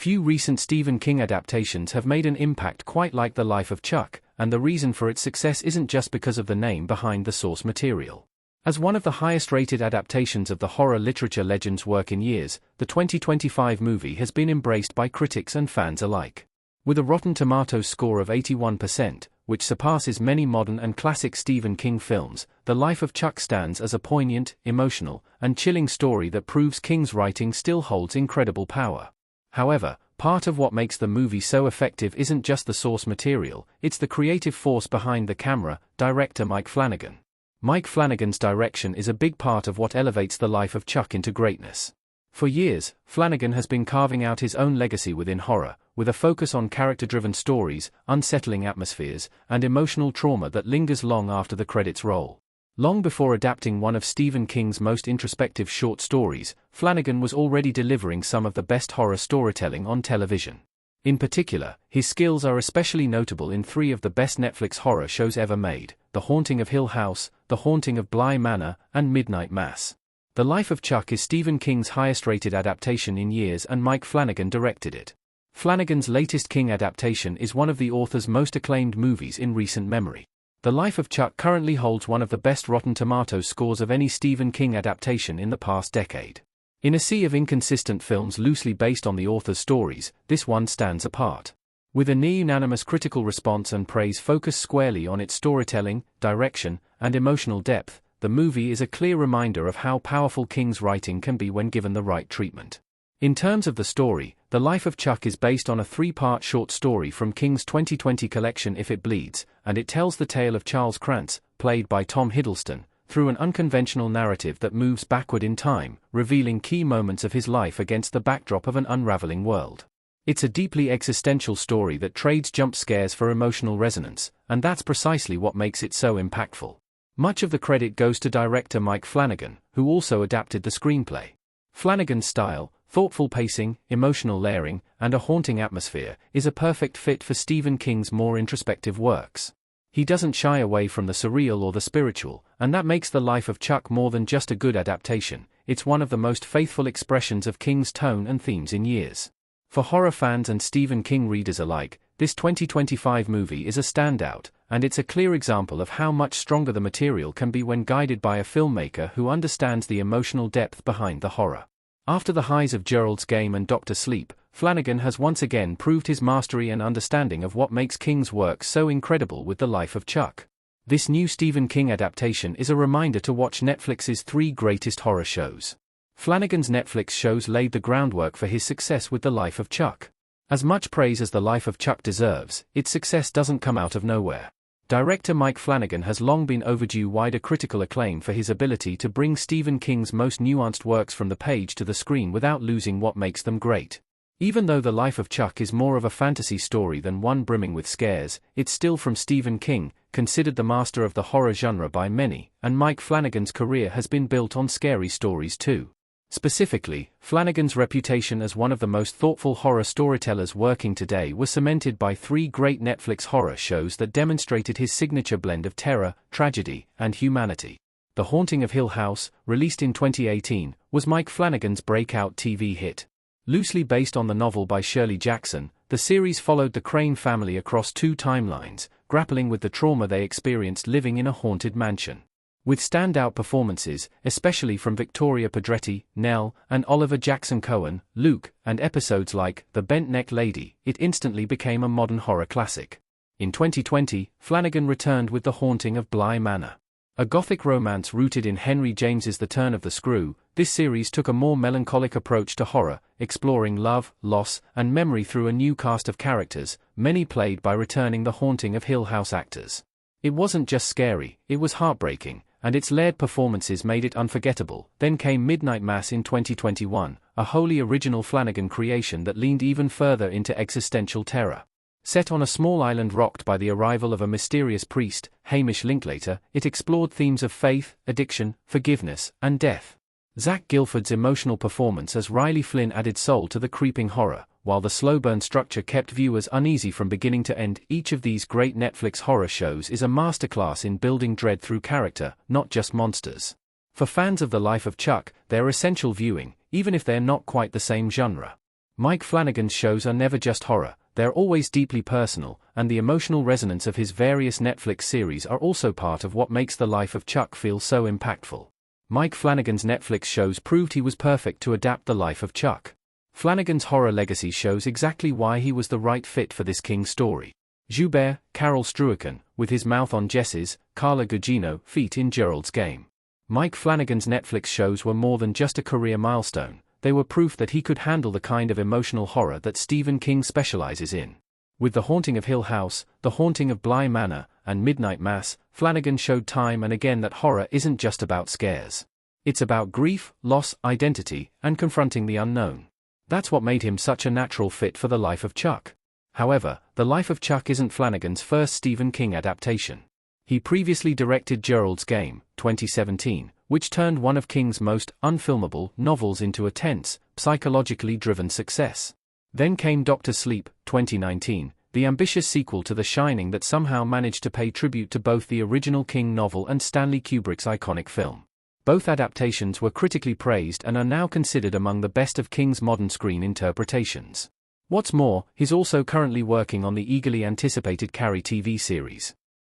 Few recent Stephen King adaptations have made an impact quite like The Life of Chuck, and the reason for its success isn't just because of the name behind the source material. As one of the highest-rated adaptations of the horror literature legend's work in years, the 2025 movie has been embraced by critics and fans alike. With a Rotten Tomatoes score of 81%, which surpasses many modern and classic Stephen King films, The Life of Chuck stands as a poignant, emotional, and chilling story that proves King's writing still holds incredible power. However, part of what makes the movie so effective isn't just the source material, it's the creative force behind the camera, director Mike Flanagan. Mike Flanagan's direction is a big part of what elevates The Life of Chuck into greatness. For years, Flanagan has been carving out his own legacy within horror, with a focus on character-driven stories, unsettling atmospheres, and emotional trauma that lingers long after the credits roll. Long before adapting one of Stephen King's most introspective short stories, Flanagan was already delivering some of the best horror storytelling on television. In particular, his skills are especially notable in three of the best Netflix horror shows ever made: The Haunting of Hill House, The Haunting of Bly Manor, and Midnight Mass. The Life of Chuck is Stephen King's highest-rated adaptation in years, and Mike Flanagan directed it. Flanagan's latest King adaptation is one of the author's most acclaimed movies in recent memory. The Life of Chuck currently holds one of the best Rotten Tomatoes scores of any Stephen King adaptation in the past decade. In a sea of inconsistent films loosely based on the author's stories, this one stands apart. With a near-unanimous critical response and praise focused squarely on its storytelling, direction, and emotional depth, the movie is a clear reminder of how powerful King's writing can be when given the right treatment. In terms of the story, The Life of Chuck is based on a three-part short story from King's 2020 collection If It Bleeds, and it tells the tale of Charles Krantz, played by Tom Hiddleston, through an unconventional narrative that moves backward in time, revealing key moments of his life against the backdrop of an unraveling world. It's a deeply existential story that trades jump scares for emotional resonance, and that's precisely what makes it so impactful. Much of the credit goes to director Mike Flanagan, who also adapted the screenplay. Flanagan's style, thoughtful pacing, emotional layering, and a haunting atmosphere, is a perfect fit for Stephen King's more introspective works. He doesn't shy away from the surreal or the spiritual, and that makes The Life of Chuck more than just a good adaptation. It's one of the most faithful expressions of King's tone and themes in years. For horror fans and Stephen King readers alike, this 2025 movie is a standout, and it's a clear example of how much stronger the material can be when guided by a filmmaker who understands the emotional depth behind the horror. After the highs of Gerald's Game and Dr. Sleep, Flanagan has once again proved his mastery and understanding of what makes King's work so incredible with The Life of Chuck. This new Stephen King adaptation is a reminder to watch Netflix's three greatest horror shows. Flanagan's Netflix shows laid the groundwork for his success with The Life of Chuck. As much praise as The Life of Chuck deserves, its success doesn't come out of nowhere. Director Mike Flanagan has long been overdue wider critical acclaim for his ability to bring Stephen King's most nuanced works from the page to the screen without losing what makes them great. Even though The Life of Chuck is more of a fantasy story than one brimming with scares, it's still from Stephen King, considered the master of the horror genre by many, and Mike Flanagan's career has been built on scary stories too. Specifically, Flanagan's reputation as one of the most thoughtful horror storytellers working today was cemented by three great Netflix horror shows that demonstrated his signature blend of terror, tragedy, and humanity. The Haunting of Hill House, released in 2018, was Mike Flanagan's breakout TV hit. Loosely based on the novel by Shirley Jackson, the series followed the Crane family across two timelines, grappling with the trauma they experienced living in a haunted mansion. With standout performances, especially from Victoria Pedretti, Nell, and Oliver Jackson Cohen, Luke, and episodes like The Bent Neck Lady, it instantly became a modern horror classic. In 2020, Flanagan returned with The Haunting of Bly Manor. A gothic romance rooted in Henry James's The Turn of the Screw, this series took a more melancholic approach to horror, exploring love, loss, and memory through a new cast of characters, many played by returning The Haunting of Hill House actors. It wasn't just scary, it was heartbreaking, and its layered performances made it unforgettable. Then came Midnight Mass in 2021, a wholly original Flanagan creation that leaned even further into existential terror. Set on a small island rocked by the arrival of a mysterious priest, Hamish Linklater, it explored themes of faith, addiction, forgiveness, and death. Zach Gilford's emotional performance as Riley Flynn added soul to the creeping horror, while the slow burn structure kept viewers uneasy from beginning to end. Each of these great Netflix horror shows is a masterclass in building dread through character, not just monsters. For fans of The Life of Chuck, they're essential viewing, even if they're not quite the same genre. Mike Flanagan's shows are never just horror, they're always deeply personal, and the emotional resonance of his various Netflix series are also part of what makes the life of Chuck feel so impactful. Mike Flanagan's Netflix shows proved he was perfect to adapt the life of Chuck. Flanagan's horror legacy shows exactly why he was the right fit for this King story. Joubert, Carol Struican, with his mouth on Jess's, Carla Gugino, feet in Gerald's game. Mike Flanagan's Netflix shows were more than just a career milestone, they were proof that he could handle the kind of emotional horror that Stephen King specializes in. With The Haunting of Hill House, The Haunting of Bly Manor, and Midnight Mass, Flanagan showed time and again that horror isn't just about scares. It's about grief, loss, identity, and confronting the unknown. That's what made him such a natural fit for the life of Chuck. However, The Life of Chuck isn't Flanagan's first Stephen King adaptation. He previously directed Gerald's Game, 2017, which turned one of King's most unfilmable novels into a tense, psychologically driven success. Then came Dr. Sleep, 2019, the ambitious sequel to The Shining that somehow managed to pay tribute to both the original King novel and Stanley Kubrick's iconic film. Both adaptations were critically praised and are now considered among the best of King's modern screen interpretations. What's more, he's also currently working on the eagerly anticipated Carrie TV series.